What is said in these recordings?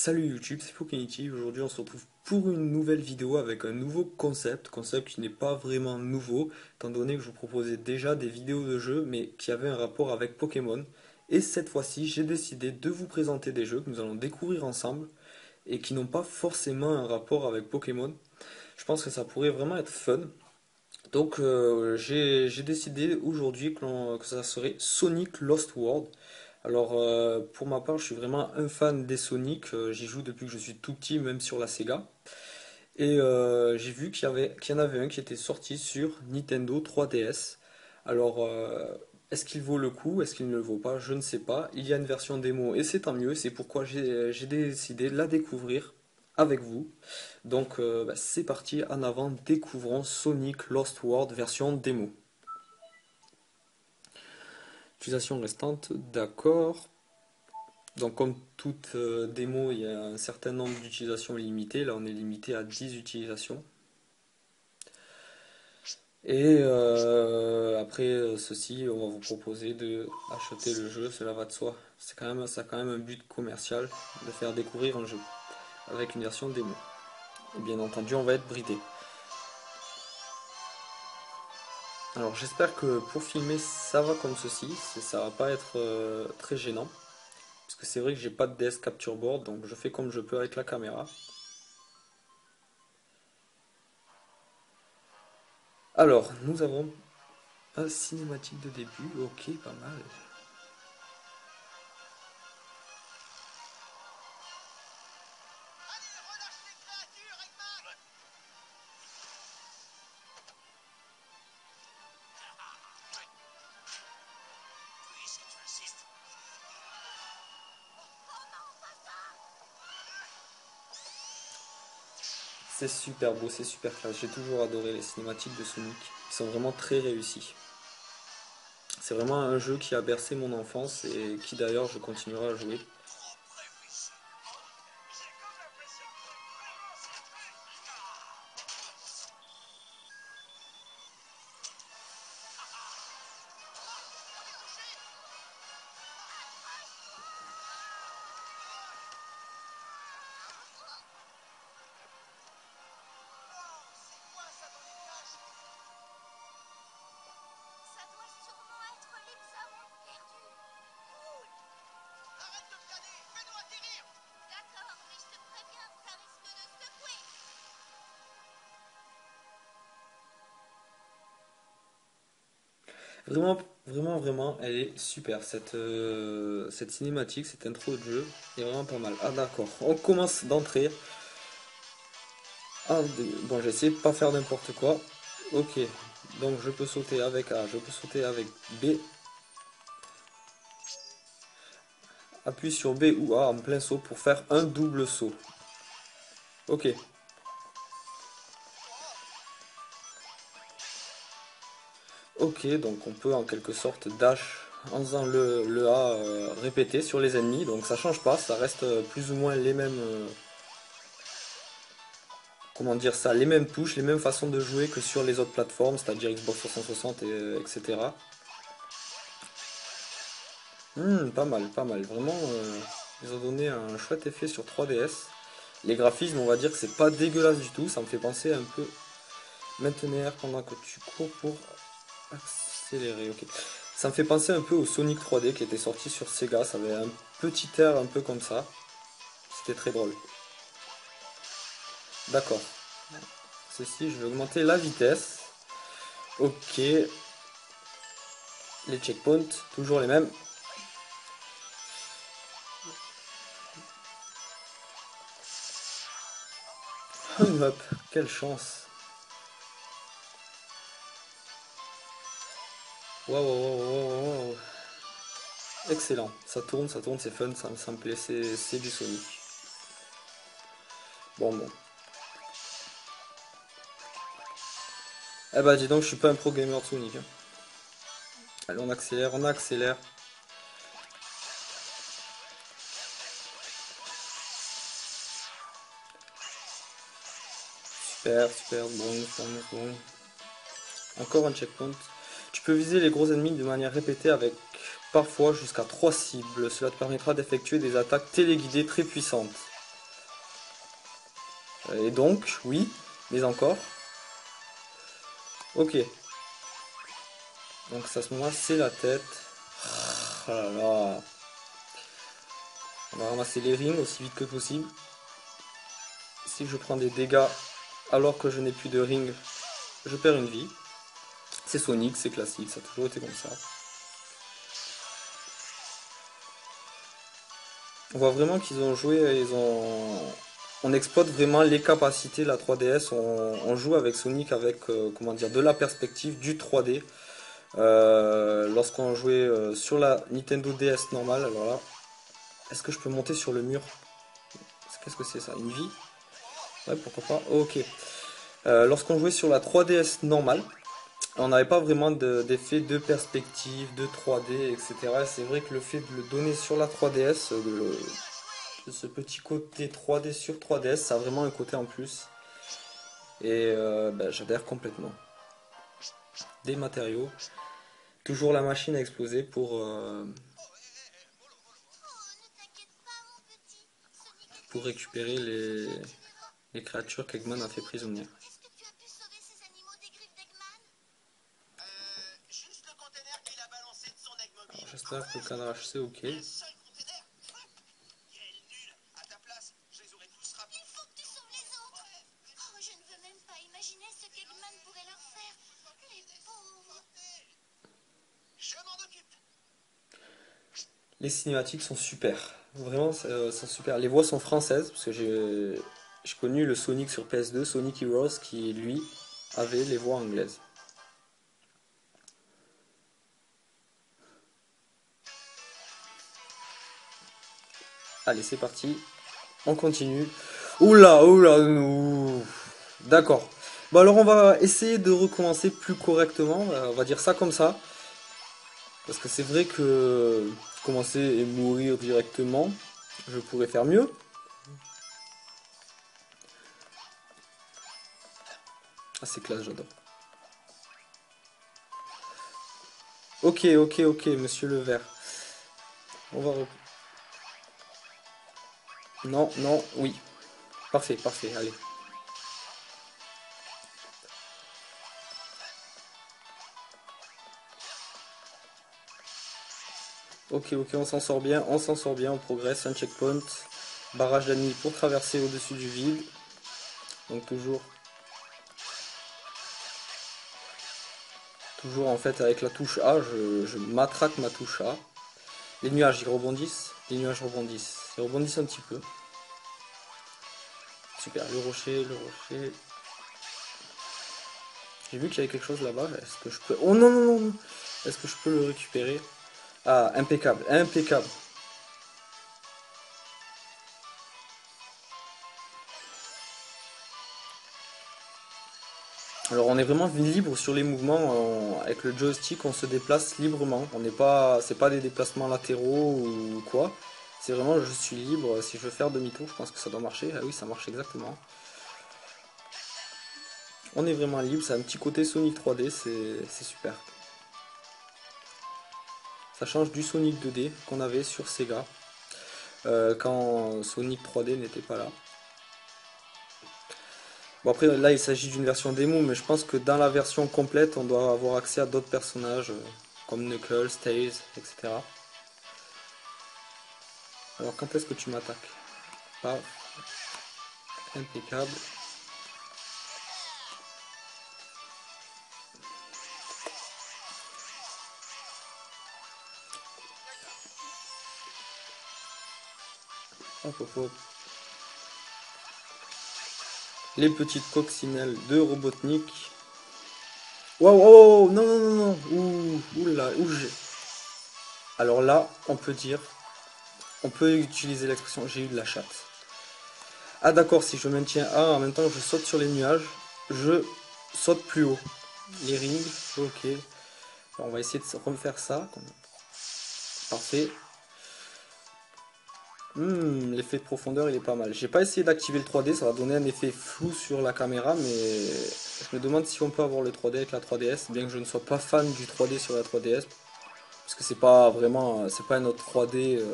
Salut YouTube, c'est Pokénity. Aujourd'hui, on se retrouve pour une nouvelle vidéo avec un nouveau concept qui n'est pas vraiment nouveau, étant donné que je vous proposais déjà des vidéos de jeux, mais qui avaient un rapport avec Pokémon. Et cette fois-ci, j'ai décidé de vous présenter des jeux que nous allons découvrir ensemble et qui n'ont pas forcément un rapport avec Pokémon. Je pense que ça pourrait vraiment être fun. Donc, j'ai décidé aujourd'hui que ça serait Sonic Lost World. Alors, pour ma part, je suis vraiment un fan des Sonic. J'y joue depuis que je suis tout petit, même sur la Sega. Et j'ai vu qu'il y en avait un qui était sorti sur Nintendo 3DS. Alors, est-ce qu'il vaut le coup? Est-ce qu'il ne le vaut pas? Je ne sais pas. Il y a une version démo et c'est tant mieux. C'est pourquoi j'ai décidé de la découvrir avec vous. Donc, bah, c'est parti. En avant, découvrons Sonic Lost World version démo. Utilisation restante, d'accord. Donc comme toute démo, il y a un certain nombre d'utilisations limitées. Là, on est limité à 10 utilisations. Et après ceci, on va vous proposer de acheter le jeu, cela va de soi. Ça a quand même un but commercial de faire découvrir un jeu avec une version démo. Et bien entendu, on va être bridé. Alors j'espère que pour filmer, ça va comme ceci. Ça va pas être très gênant. Parce que c'est vrai que j'ai pas de DS Capture Board, donc je fais comme je peux avec la caméra. Alors, nous avons un cinématique de début, ok, pas mal. C'est super beau, c'est super classe. J'ai toujours adoré les cinématiques de Sonic. Ils sont vraiment très réussis. C'est vraiment un jeu qui a bercé mon enfance et qui d'ailleurs je continuerai à jouer. Ça doit sûrement être l'hexamon perdu. Cool. Arrête de planer, fais-nous atterrir. D'accord, mais je te préviens, ça risque de secouer. Vraiment, vraiment, elle est super. Cette cinématique, cette intro de jeu est vraiment pas mal. Ah d'accord, on commence d'entrée. Ah, bon, j'ai essayé de pas faire n'importe quoi. Ok, donc je peux sauter avec A, je peux sauter avec B. Appuie sur B ou A en plein saut pour faire un double saut. Ok. Ok, donc on peut en quelque sorte dash en faisant le A répété sur les ennemis. Donc ça change pas, ça reste plus ou moins les mêmes, comment dire ça, les mêmes touches, les mêmes façons de jouer que sur les autres plateformes, c'est-à-dire Xbox 360 et etc. Pas mal, pas mal. Vraiment, ils ont donné un chouette effet sur 3DS. Les graphismes, on va dire que c'est pas dégueulasse du tout. Ça me fait penser un peu maintenir pendant que tu cours pour accélérer. Ok. Ça me fait penser un peu au Sonic 3D qui était sorti sur Sega. Ça avait un petit air un peu comme ça. C'était très drôle. D'accord. Ceci, je vais augmenter la vitesse. Ok. Les checkpoints, toujours les mêmes. Hop, quelle chance. Waouh, waouh, waouh, waouh. Excellent. Ça tourne, c'est fun, ça me plaît, c'est du Sonic. Bon, bon. Eh bah, dis donc, je suis pas un pro gamer de Sonic, hein. Allez, on accélère, on accélère. Super, super, bon, bon, bon. Encore un checkpoint. Tu peux viser les gros ennemis de manière répétée avec parfois jusqu'à 3 cibles. Cela te permettra d'effectuer des attaques téléguidées très puissantes. Et donc, oui, mais encore. Ok. Donc à ce moment-là, c'est la tête. Oh là là. On va ramasser les rings aussi vite que possible. Si je prends des dégâts alors que je n'ai plus de ring, je perds une vie. C'est Sonic, c'est classique, ça a toujours été comme ça. On voit vraiment qu'ils ont joué, on exploite vraiment les capacités de la 3DS. On joue avec Sonic avec comment dire, de la perspective du 3D. Lorsqu'on jouait sur la Nintendo DS normale, alors là, est-ce que je peux monter sur le mur? Qu'est-ce que c'est ça? Une vie? Ouais, pourquoi pas. Ok. Lorsqu'on jouait sur la 3DS normale, on n'avait pas vraiment d'effet de perspective, de 3D, etc. C'est vrai que le fait de le donner sur la 3DS, de ce petit côté 3D sur 3DS, ça a vraiment un côté en plus. Et bah, j'adhère complètement. Des matériaux. Toujours la machine à exploser Oh, ne t'inquiète pas, mon petit. Sonic est pour toujours récupérer gentil et les créatures qu'Eggman a fait prisonnières. est-ce que tu as pu sauver ces animaux des griffes d'Eggman? Juste le container qu'il a balancé de son egg Alors mobile. j'espère que le cadrage c'est ok. Un seul container. Quel nul. À ta place, je les aurais tous ramenés. Il faut que tu sauves les autres. Oh, je ne veux même pas imaginer ce qu'Eggman pourrait leur faire. Les pauvres. Je m'en occupe. Les cinématiques sont super. Vraiment, sont super. Les voix sont françaises, parce que j'ai connu le Sonic sur PS2, Sonic Heroes, qui lui avait les voix anglaises. Allez, c'est parti. On continue. Oula, oula, ouh. D'accord. Bon, alors on va essayer de recommencer plus correctement. On va dire ça comme ça. Parce que c'est vrai que commencer et mourir directement, je pourrais faire mieux. Ah, c'est classe, j'adore. Ok, ok, ok, monsieur le vert. On va... Non, non, oui. Parfait, parfait, allez. Ok, ok, on s'en sort bien, on progresse. Un checkpoint. Barrage d'ennemis pour traverser au-dessus du vide. Donc toujours en fait avec la touche A, je matraque ma touche A. Les nuages, ils rebondissent. Les nuages rebondissent. Ils rebondissent un petit peu. Super, le rocher, le rocher. J'ai vu qu'il y avait quelque chose là-bas. Est-ce que je peux... Oh non, non, non, non. Est-ce que je peux le récupérer? Ah, impeccable, impeccable. Alors on est vraiment libre sur les mouvements. Avec le joystick, on se déplace librement. On n'est pas... C'est pas des déplacements latéraux ou quoi. C'est vraiment, je suis libre. Si je veux faire demi-tour, je pense que ça doit marcher. Ah oui, ça marche exactement. On est vraiment libre. Ça a un petit côté Sonic 3D. C'est super. Ça change du Sonic 2D qu'on avait sur Sega quand Sonic 3D n'était pas là. Bon après là il s'agit d'une version démo, mais je pense que dans la version complète on doit avoir accès à d'autres personnages comme Knuckles, Tails, etc. Alors quand est-ce que tu m'attaques? Pas impeccable. Hop, hop, hop. Les petites coccinelles de Robotnik. Waouh, oh, non, non, non, non. Ouh là, ouh, alors là, on peut utiliser l'expression j'ai eu de la chatte. Ah d'accord, si je maintiens A en même temps que je saute sur les nuages, je saute plus haut. Les rings, ok. Alors, on va essayer de refaire ça. Parfait. L'effet de profondeur il est pas mal. J'ai pas essayé d'activer le 3D, ça va donner un effet flou sur la caméra, mais je me demande si on peut avoir le 3D avec la 3DS, bien que je ne sois pas fan du 3D sur la 3DS, parce que c'est pas vraiment, c'est pas un autre 3D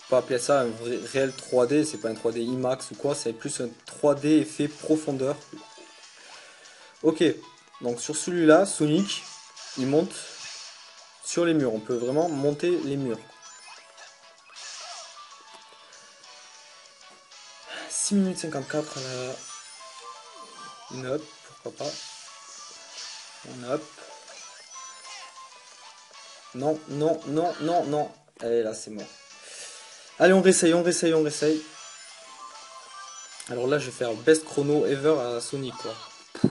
pas appeler ça un vrai, réel 3D, c'est pas un 3D IMAX ou quoi, c'est plus un 3D effet profondeur. Ok, donc sur celui-là, Sonic, il monte sur les murs. On peut vraiment monter les murs. 6 minutes 54 à la... Une up, pourquoi pas. On up. Non, non, non, non, non. Allez, là, c'est mort. Allez, on réessaye, on réessaye, on réessaye. Alors là, je vais faire best chrono ever à Sonic, quoi.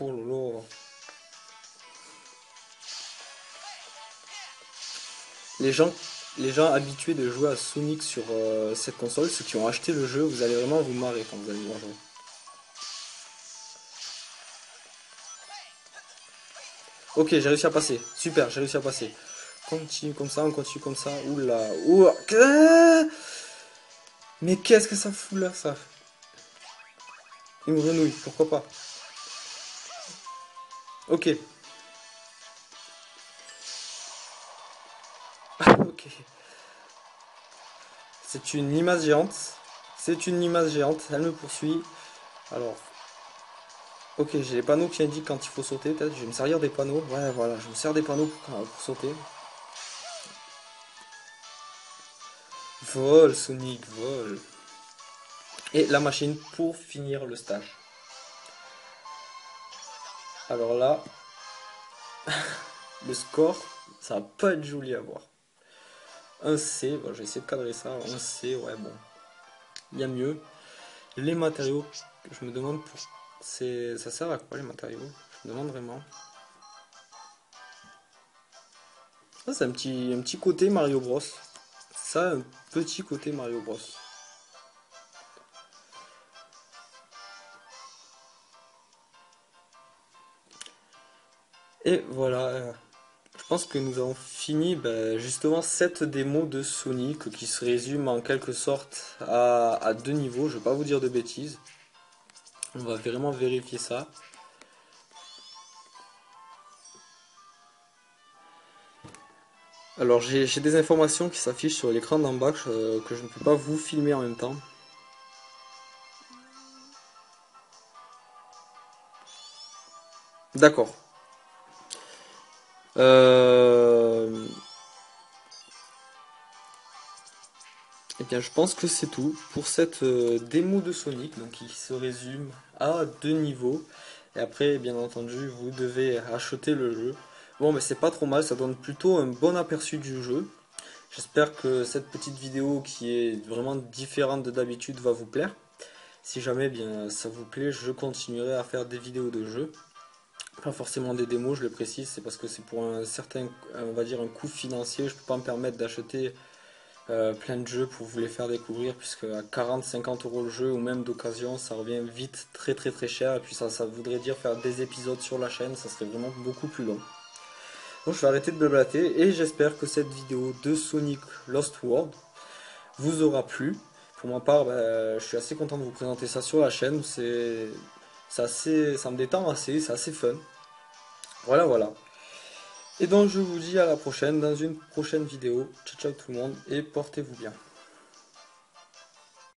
Oh lolo. Les gens, les gens habitués de jouer à Sonic sur cette console, ceux qui ont acheté le jeu, vous allez vraiment vous marrer quand vous allez voir jouer. Ok, j'ai réussi à passer. Super, j'ai réussi à passer. Continue comme ça, on continue comme ça. Oula, oula. Mais qu'est-ce que ça fout là, ça? Une grenouille, pourquoi pas? Ok. Ok. C'est une limace géante. C'est une limace géante. Elle me poursuit. Alors, ok, j'ai les panneaux qui indiquent quand il faut sauter. Peut-être, je vais me servir des panneaux. Ouais, voilà, je me sers des panneaux pour sauter. Vol, Sonic, vol. Et la machine pour finir le stage. Alors là, le score, ça va pas être joli à voir. Un C, bon, je vais essayer de cadrer ça. Un C, ouais, bon. Il y a mieux. Les matériaux, je me demande pour... ça sert à quoi les matériaux? Je me demande vraiment. Ça, c'est un petit côté Mario Bros. Ça, un petit côté Mario Bros. Et voilà, je pense que nous avons fini justement cette démo de Sonic qui se résume en quelque sorte à deux niveaux. Je ne vais pas vous dire de bêtises. On va vraiment vérifier ça. Alors j'ai des informations qui s'affichent sur l'écran d'en bas que je ne peux pas vous filmer en même temps. D'accord. Eh bien, je pense que c'est tout pour cette démo de Sonic, donc qui se résume à deux niveaux. Et après, bien entendu, vous devez acheter le jeu. Bon, mais c'est pas trop mal, ça donne plutôt un bon aperçu du jeu. J'espère que cette petite vidéo qui est vraiment différente de d'habitude va vous plaire. Si jamais bien ça vous plaît, je continuerai à faire des vidéos de jeu. Pas forcément des démos, je le précise, c'est parce que c'est pour un certain, on va dire un coût financier. Je peux pas me permettre d'acheter plein de jeux pour vous les faire découvrir, puisque à 40-50 euros le jeu ou même d'occasion, ça revient vite très très très cher. Et puis ça voudrait dire faire des épisodes sur la chaîne, ça serait vraiment beaucoup plus long. Donc je vais arrêter de blablater et j'espère que cette vidéo de Sonic Lost World vous aura plu. Pour ma part, je suis assez content de vous présenter ça sur la chaîne. Ça me détend assez, c'est assez fun. Voilà, voilà. Et donc je vous dis à la prochaine dans une prochaine vidéo. Ciao ciao tout le monde et portez-vous bien.